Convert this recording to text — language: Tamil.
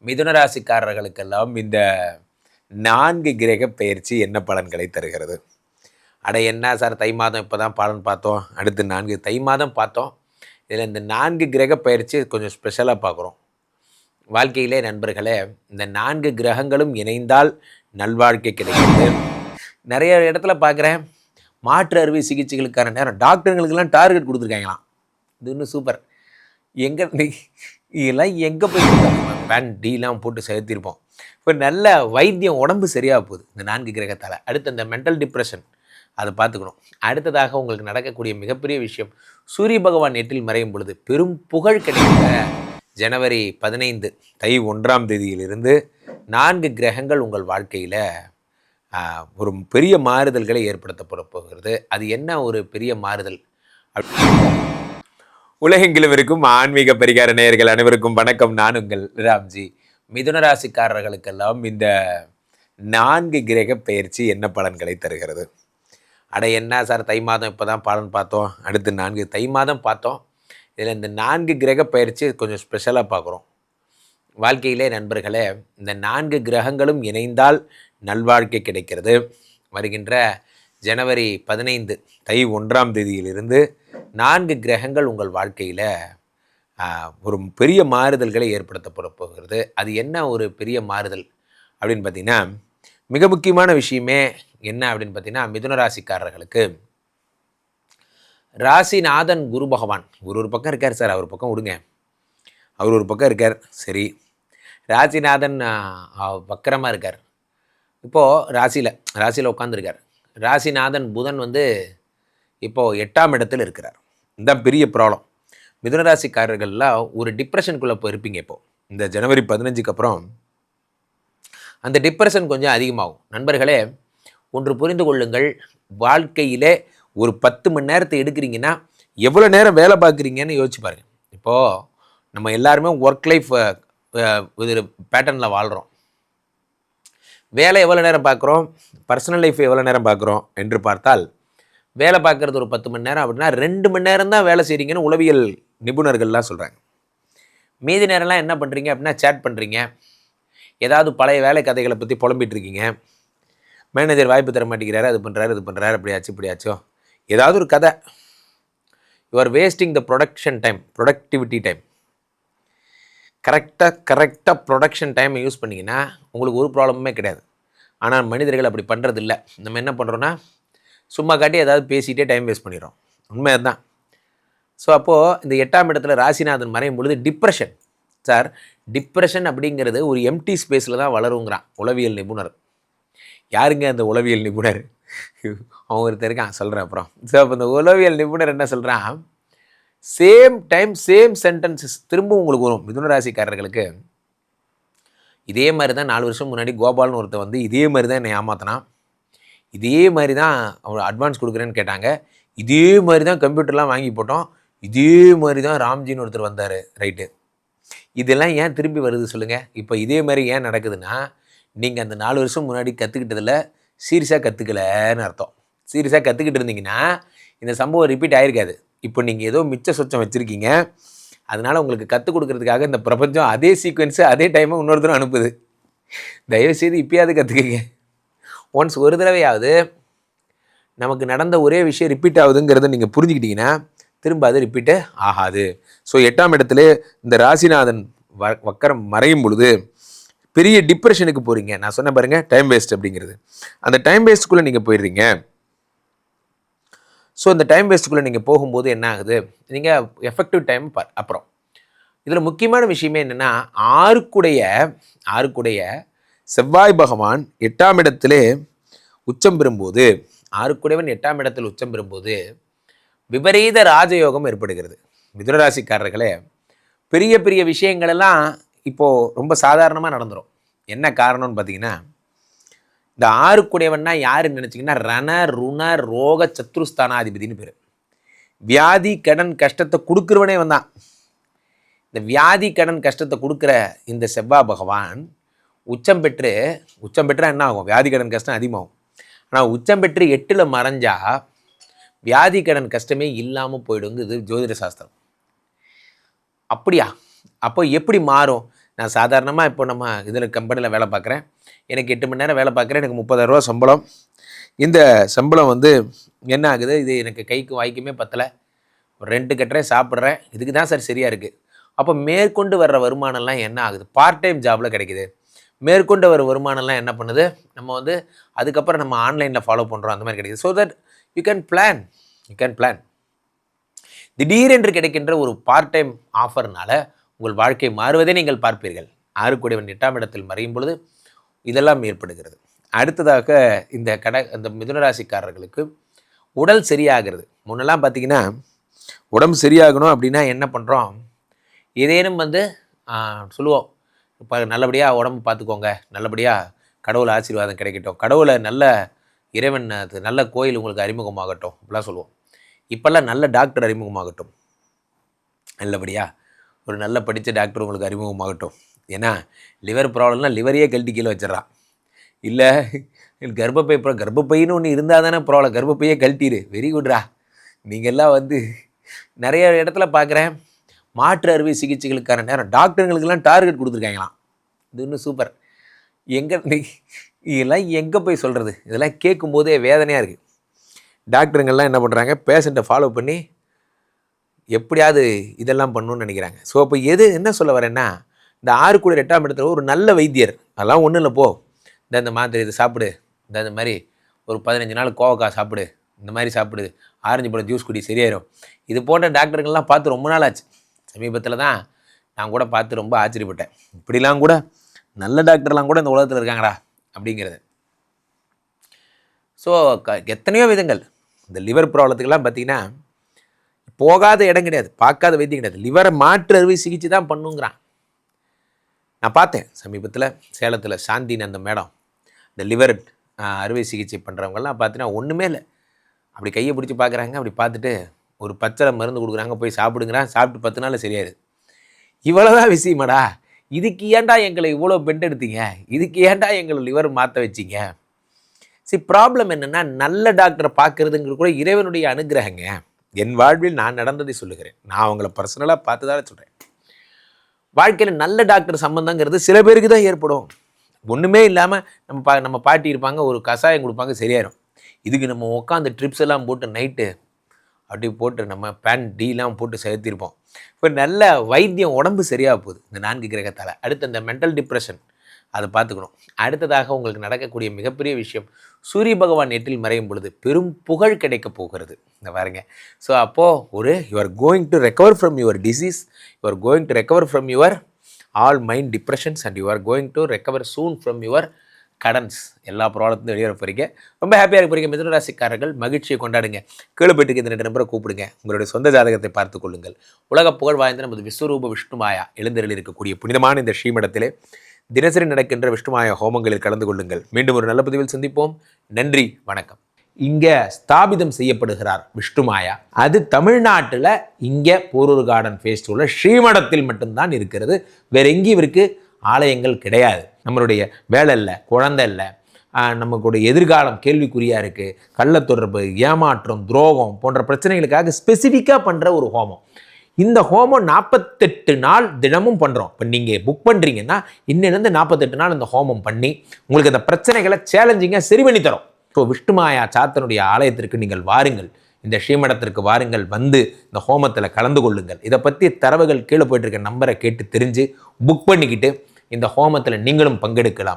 மிதுன ராசிக்காரர்களுக்கெல்லாம் இந்த 4 கிரக பெயர்ச்சி என்ன பலன்களை தருகிறது? அட என்ன சார் தை மாதம் இப்போ தான் பலன் பார்த்தோம், அடுத்து 4 தை மாதம் பார்த்தோம். இதில் இந்த 4 கிரக பயிற்சி கொஞ்சம் ஸ்பெஷலாக பார்க்குறோம். வாழ்க்கையிலே நண்பர்களே, இந்த 4 கிரகங்களும் இணைந்தால் நல்வாழ்க்கை கிடைக்கிறது. நிறைய இடத்துல பார்க்குறேன், மாற்று அறுவை சிகிச்சைகளுக்கான நேரம் டாக்டருங்களுக்கெல்லாம் டார்கெட் கொடுத்துருக்காங்களாம். இது இன்னும் சூப்பர். எங்கே இதெல்லாம் எங்கே போய் பேன் டீலாம் போட்டு சேர்த்திருப்போம். இப்போ நல்ல வைத்தியம் உடம்பு சரியாக போகுது இந்த 4 கிரகத்தால். அடுத்து இந்த மென்டல் டிப்ரெஷன் அதை பார்த்துக்கணும். அடுத்ததாக உங்களுக்கு நடக்கக்கூடிய மிகப்பெரிய விஷயம், சூரிய பகவான் 8இல் மறையும் பொழுது பெரும் புகழ் கிடைக்கிற ஜனவரி 15 தை 1ஆம் தேதியிலிருந்து 4 கிரகங்கள் உங்கள் வாழ்க்கையில் ஒரு பெரிய மாறுதல்களை ஏற்படுத்தப்பட போகிறது. அது என்ன ஒரு பெரிய மாறுதல்? உலகெங்கிலும் இருக்கும் ஆன்மீக பரிகார நேயர்கள் அனைவருக்கும் வணக்கம். நான் உங்கள் ராம்ஜி. மிதுன ராசிக்காரர்களுக்கெல்லாம் இந்த 4 கிரக பெயர்ச்சி என்ன பலன்களை தருகிறது? அட என்ன சார் தை மாதம் இப்போ தான் பலன் பார்த்தோம், அடுத்து 4 தை மாதம் பார்த்தோம். இதில் இந்த 4 கிரக பெயர்ச்சி கொஞ்சம் ஸ்பெஷலாக பார்க்குறோம். வாழ்க்கையிலே நண்பர்களே, இந்த 4 கிரகங்களும் இணைந்தால் நல்வாழ்க்கை கிடைக்கிறது. வருகின்ற ஜனவரி 15 தை 1ஆம் தேதியிலிருந்து 4 கிரகங்கள் உங்கள் வாழ்க்கையில் ஒரு பெரிய மாறுதல்களை ஏற்படுத்தப்பட போகிறது. அது என்ன ஒரு பெரிய மாறுதல் அப்படின்னு பார்த்தீங்கன்னா, மிக முக்கியமான விஷயமே என்ன அப்படின்னு பார்த்தீங்கன்னா, மிதுன ராசிக்காரர்களுக்கு ராசிநாதன் குரு பகவான் ஒரு பக்கம் இருக்கார் சார், அவர் பக்கம் விடுங்க, அவர் ஒரு பக்கம் இருக்கார். சரி, ராசிநாதன் வக்கரமாக இருக்கார். இப்போது ராசியில் உட்காந்துருக்கார். ராசிநாதன் புதன் இப்போது 8ஆம் இடத்தில் இருக்கிறார். இதுதான் பெரிய ப்ராப்ளம். மிதுனராசிக்காரர்கள்லாம் ஒரு டிப்ரெஷனுக்குள்ளே போயிருப்பீங்க. இப்போது இந்த ஜனவரி 15க்கு அப்புறம் அந்த டிப்ரெஷன் கொஞ்சம் அதிகமாகும். நண்பர்களே, ஒன்று புரிந்து கொள்ளுங்கள், வாழ்க்கையிலே ஒரு 10 மணி நேரத்தை எடுக்கிறீங்கன்னா எவ்வளோ நேரம் வேலை பார்க்குறீங்கன்னு யோசிச்சு பாருங்கள். இப்போது நம்ம எல்லாருமே ஒர்க் லைஃப் இது பேட்டர்னில் வாழ்கிறோம். வேலை எவ்வளோ நேரம் பார்க்குறோம், பர்சனல் லைஃப் எவ்வளோ நேரம் பார்க்குறோம் என்று பார்த்தால், வேலை பார்க்குறது ஒரு 10 மணி நேரம் அப்படின்னா 2 மணி நேரம் தான் வேலை செய்கிறீங்கன்னு உளவியல் நிபுணர்கள்லாம் சொல்கிறாங்க. மீதி நேரம்லாம் என்ன பண்ணுறீங்க அப்படின்னா சேட் பண்ணுறீங்க, ஏதாவது பழைய வேலை கதைகளை பற்றி புலம்பிகிட்டு இருக்கீங்க. மேனேஜர் வாய்ப்பு தர மாட்டேங்கிறாரு, அது பண்ணுறாரு இது பண்ணுறாரு, அப்படியாச்சு இப்படியாச்சோ ஏதாவது ஒரு கதை. You are wasting the productivity time. கரெக்டாக ப்ரொடக்ஷன் டைமை யூஸ் பண்ணிங்கன்னா உங்களுக்கு ஒரு ப்ராப்ளமுமே கிடையாது. ஆனால் மனிதர்கள் அப்படி பண்ணுறது இல்லை. நம்ம என்ன பண்ணுறோன்னா, சும்மா காட்டி ஏதாவது பேசிகிட்டே டைம் வேஸ்ட் பண்ணிடுறோம். உண்மை அதுதான். ஸோ அப்போது இந்த 8ஆம் இடத்துல ராசிநாதன் மறையும் பொழுது டிப்ரெஷன். சார், டிப்ரெஷன் அப்படிங்கிறது ஒரு எம்டி ஸ்பேஸில் தான் வளருங்கிறான் உளவியல் நிபுணர். யாருங்க அந்த உளவியல் நிபுணர்? அவங்க ஒருத்தர் இருக்கான், சொல்கிறேன் அப்புறம். ஸோ அப்போ இந்த உளவியல் நிபுணர் என்ன சொல்கிறான், சேம் டைம் சேம் சென்டென்சஸ் திரும்பவும் உங்களுக்கு வரும். மிதுன ராசிக்காரர்களுக்கு இதே மாதிரி தான் 4 வருஷம் முன்னாடி கோபால்னு ஒருத்தர் இதே மாதிரி தான் என்னை ஏமாத்தினான், இதே மாதிரி தான் அவர் அட்வான்ஸ் கொடுக்குறேன்னு கேட்டாங்க, இதே மாதிரி தான் கம்ப்யூட்டர்லாம் வாங்கி போட்டோம், இதே மாதிரி தான் ராம்ஜின்னு ஒருத்தர் வந்தார். ரைட்டு, இதெல்லாம் ஏன் திரும்பி வருது சொல்லுங்கள்? இப்போ இதே மாதிரி ஏன் நடக்குதுன்னா, நீங்கள் அந்த 4 வருஷம் முன்னாடி கற்றுக்கிட்டதில் சீரியஸாக கற்றுக்கலன்னு அர்த்தம். சீரியஸாக கற்றுக்கிட்டு இருந்தீங்கன்னா இந்த சம்பவம் ரிப்பீட் ஆகிருக்காது. இப்போ நீங்கள் ஏதோ மிச்ச சொச்சம் வச்சுருக்கீங்க, அதனால் உங்களுக்கு கற்றுக் கொடுக்கறதுக்காக இந்த பிரபஞ்சம் அதே சீக்வன்ஸு அதே டைமை இன்னொருத்தரும் அனுப்புது. தயவுசெய்து இப்போயாவது கற்றுக்குங்க. ஒன்ஸ் ஒரு தடவையாவது நமக்கு நடந்த ஒரே விஷயம் ரிப்பீட் ஆகுதுங்கிறத நீங்கள் புரிஞ்சுக்கிட்டீங்கன்னா திரும்ப அது ரிப்பீட்டு ஆகாது. ஸோ 8ஆம் இடத்துல இந்த ராசிநாதன் வக்கரம் மறையும் பொழுது பெரிய டிப்ரெஷனுக்கு போகிறீங்க. நான் சொன்ன பாருங்கள், டைம் வேஸ்ட் அப்படிங்கிறது. அந்த டைம் வேஸ்ட்டுக்குள்ளே நீங்கள் போயிடுறீங்க. ஸோ இந்த டைம் வேஸ்ட்டுக்குள்ளே நீங்கள் போகும்போது என்ன ஆகுது, நீங்கள் எஃபெக்டிவ் டைம் அப்புறம் இதில் முக்கியமான விஷயமே என்னென்னா, ஆறுக்குடைய செவ்வாய் பகவான் 8ஆம் இடத்திலே உச்சம் பெறும்போது, ஆறுக்குடையவன் 8ஆம் இடத்தில் உச்சம் பெறும்போது விபரீத ராஜயோகம் ஏற்படுகிறது. மிதுனராசிக்காரர்களே, பெரிய பெரிய விஷயங்களெல்லாம் இப்போது ரொம்ப சாதாரணமாக நடந்துடும். என்ன காரணம்னு பார்த்தீங்கன்னா, இந்த ஆறுக்குடையவன்னா யாருன்னு நினச்சிங்கன்னா, ரண ருண ரோக சத்ருஸ்தானாதிபதினு பேர். வியாதி கடன் கஷ்டத்தை கொடுக்குறவனே வந்தான். இந்த வியாதி கடன் கஷ்டத்தை கொடுக்குற இந்த செவ்வாய் பகவான் உச்சம் பெற்றா என்ன ஆகும், வியாதி கடன் கஷ்டம் அதிகமாகும். ஆனால் உச்சம் பெற்று 8ல் மறைஞ்சா வியாதி கடன் கஷ்டமே இல்லாமல் போயிடுங்க. இது ஜோதிட சாஸ்திரம். அப்படியா? அப்போ எப்படி மாறும்? நான் சாதாரணமாக இப்போ நம்ம இதில் கம்பெனியில் வேலை பார்க்குறேன். எனக்கு 8 மணி நேரம் வேலை பார்க்குறேன். எனக்கு 30,000 சம்பளம். இந்த சம்பளம் வந்து என்ன ஆகுது, இது எனக்கு கைக்கு வாய்க்குமே பத்தலை. ரெண்ட்டு கட்டுறேன், சாப்பிட்றேன், இதுக்கு தான் சார் சரியாக இருக்குது. அப்போ மேற்கொண்டு வர்ற வருமானம்லாம் என்ன ஆகுது, பார்ட் டைம் ஜாபில் கிடைக்குது. மேற்கொண்டு வர வருமானம்லாம் என்ன பண்ணுது, நம்ம வந்து அதுக்கப்புறம் நம்ம ஆன்லைனில் ஃபாலோ பண்ணுறோம், அந்த மாதிரி கிடைக்குது. So that you can plan. திடீரென்று கிடைக்கின்ற ஒரு பார்ட் டைம் ஆஃபர்னால உங்கள் வாழ்க்கை மாறுவதை நீங்கள் பார்ப்பீர்கள். 6 கூடியவன் 8ஆம் இடத்தில் மறையும் பொழுது இதெல்லாம் ஏற்படுகிறது. அடுத்ததாக இந்த மிதுனராசிக்காரர்களுக்கு உடல் சரியாகிறது. முன்னெல்லாம் பார்த்தீங்கன்னா உடம்பு சரியாகணும் அப்படின்னா என்ன பண்ணுறோம், ஏதேனும் வந்து சொல்லுவோம், இப்போ நல்லபடியாக உடம்பு பார்த்துக்கோங்க, நல்லபடியாக கடவுள் ஆசீர்வாதம் கிடைக்கட்டும், கடவுளை நல்ல இறைவன் நல்ல கோயில் உங்களுக்கு அறிமுகமாகட்டும் அப்படிலாம் சொல்லுவோம். இப்போல்லாம் நல்ல டாக்டர் அறிமுகமாகட்டும், நல்லபடியாக ஒரு நல்ல படித்த டாக்டர் உங்களுக்கு அறிமுகமாகட்டும். ஏன்னா லிவர் ப்ராப்ளம்லாம் லிவரையே கழட்டி கீழே வச்சிடறான். இல்லை கர்ப்பப்பைன்னு ஒன்று இருந்தால் தானே ப்ராப்ளம், கர்ப்பப்பையே கழட்டிடு, வெரி குட்ரா. நீங்கள்லாம் வந்து நிறைய இடத்துல பார்க்குறேன், மாற்று அறுவை சிகிச்சைகளுக்கான நேரம் டாக்டருங்களுக்கெல்லாம் டார்கெட் கொடுத்துருக்காங்களாம். இது இன்னும் சூப்பர். இதெல்லாம் எங்கே போய் சொல்கிறது, இதெல்லாம் கேட்கும்போதே வேதனையாக இருக்குது. டாக்டருங்கள்லாம் என்ன பண்ணுறாங்க, பேஷண்ட்டை ஃபாலோ பண்ணி எப்படியாவது இதெல்லாம் பண்ணணும்னு நினைக்கிறாங்க. ஸோ அப்போ என்ன சொல்ல வரேன்னா, இந்த 6 கூட 8ஆம் இடத்துல ஒரு நல்ல வைத்தியர், அதெல்லாம் ஒன்றும் இல்லை, போ இந்த மாத்திரை இது சாப்பிடு, இந்த மாதிரி ஒரு 15 நாள் கோவக்காய் சாப்பிடு, இந்த மாதிரி சாப்பிடு, ஆரஞ்சு பழம் ஜூஸ் குடி, சரியாயிரும். இது போன்ற டாக்டருங்கள்லாம் பார்த்து ரொம்ப நாள் ஆச்சு. சமீபத்தில் தான் நான் கூட பார்த்து ரொம்ப ஆச்சரியப்பட்டேன். இப்படிலாம் கூட நல்ல டாக்டர்லாம் கூட இந்த உலகத்தில் இருக்காங்கடா அப்படிங்கிறது. ஸோ எத்தனையோ விதங்கள். இந்த லிவர் ப்ராப்ளத்துக்கெல்லாம் பார்த்திங்கன்னா போகாத இடம் கிடையாது, பார்க்காத வைத்தியம் கிடையாது. லிவரை மாற்று அறுவை சிகிச்சை தான் பண்ணுங்கிறான். நான் பார்த்தேன் சமீபத்தில் சேலத்தில் சாந்தின்னு அந்த மேடம், இந்த லிவர் அறுவை சிகிச்சை பண்ணுறவங்கெல்லாம் பார்த்தீங்கன்னா ஒன்றுமே இல்லை, அப்படி கையை பிடிச்சி பார்க்குறாங்க, அப்படி பார்த்துட்டு ஒரு பச்சளை மருந்து கொடுக்குறாங்க, போய் சாப்பிடுங்கிறான், சாப்பிட்டு 10 நாள் சரியாயிருது. இவ்வளோதான் விஷயமாடா, இதுக்கு ஏன்டா எங்களை இவ்வளோ பெண்ட் எடுத்தீங்க, இதுக்கு ஏன்டா எங்களை லிவர் மாற்ற வச்சிங்க. சரி, ப்ராப்ளம் என்னென்னா நல்ல டாக்டரை பார்க்குறதுங்கிற கூட இறைவனுடைய அனுகிரகங்க. என் வாழ்வில் நான் நடந்ததை சொல்லுகிறேன், நான் அவங்கள பர்சனலாக பார்த்துதான் சொல்கிறேன். வாழ்க்கையில் நல்ல டாக்டர் சம்பந்தங்கிறது சில பேருக்கு தான் ஏற்படும். ஒன்றுமே இல்லாமல் நம்ம பாட்டி இருப்பாங்க, ஒரு கஷாயம் கொடுப்பாங்க, சரியாயிரும். இதுக்கு நம்ம உட்காந்து ட்ரிப்ஸ் எல்லாம் போட்டு நைட்டு அப்படி போட்டு நம்ம பேன் டீலாம் போட்டு சேர்த்திருப்போம். இப்போ நல்ல வைத்தியம், உடம்பு சரியாக போகுது இந்த 4 கிரகத்தால். அடுத்து இந்த மென்டல் டிப்ரெஷன், அதை பார்த்துக்கணும். அடுத்ததாக உங்களுக்கு நடக்கக்கூடிய மிகப்பெரிய விஷயம், சூரிய பகவான் 8இல் மறையும் பொழுது பெரும் புகழ் கிடைக்க போகிறது. இந்த பாருங்க. ஸோ அப்போது you are going to recover from your disease, you are going to recover from your all mind depressions and you are going to recover soon from your கடன்ஸ். எல்லா ப்ராப்ளத்தையும் வெளியேற போகிறீங்க. ரொம்ப ஹாப்பியாக இருக்க போகிறீங்க. மிதுன ராசிக்காரர்கள் மகிழ்ச்சியை கொண்டாடுங்க. கீழே போயிட்டு இந்த 2 நம்பரை கூப்பிடுங்க, உங்களுடைய சொந்த ஜாதகத்தை பார்த்து கொள்ளுங்கள். உலக புகழ் வாய்ந்த நமது விஸ்வரூப விஷ்ணுமாயா எழுந்தருளில் இருக்கக்கூடிய புனிதமான இந்த ஸ்ரீமடத்திலே தினசரி நடக்கின்ற விஷ்ணுமாய ஹோமங்களில் கலந்து கொள்ளுங்கள். மீண்டும் ஒரு நல்ல பதிவில் சந்திப்போம். நன்றி, வணக்கம். இங்கே ஸ்தாபிதம் செய்யப்படுகிறார் விஷ்ணுமாயா. அது தமிழ்நாட்டில் இங்கே போரூர் கார்டன் ஃபேஸ் உள்ள ஸ்ரீமடத்தில் மட்டும்தான் இருக்கிறது. வேற எங்கேயும் இவருக்கு ஆலயங்கள் கிடையாது. நம்மளுடைய வேலை இல்லை, குழந்தை இல்லை, நமக்குடைய எதிர்காலம் கேள்விக்குறியாக இருக்குது, கள்ள தொடர்பு, ஏமாற்றம், துரோகம் போன்ற பிரச்சனைகளுக்காக ஸ்பெசிஃபிக்காக பண்ணுற ஒரு ஹோமம். இந்த ஹோமம் 48 நாள் தினமும் பண்ணுறோம். இப்போ நீங்கள் புக் பண்ணுறீங்கன்னா இன்னிலேருந்து 48 நாள் இந்த ஹோமம் பண்ணி உங்களுக்கு அந்த பிரச்சனைகளை சேலஞ்சிங்காக சரி பண்ணி தரோம். ஸோ விஷ்ணுமாயா சாத்தனுடைய ஆலயத்திற்கு நீங்கள் வாருங்கள், இந்த ஸ்ரீமடத்திற்கு வாருங்கள், வந்து இந்த ஹோமத்தில் கலந்து கொள்ளுங்கள். இதை பற்றி தரவுகள் கீழே போயிட்டு இருக்க நம்பரை கேட்டு தெரிஞ்சு புக் பண்ணிக்கிட்டு இந்த ஹோமத்தில் நீங்களும் பங்கெடுக்கலாம்.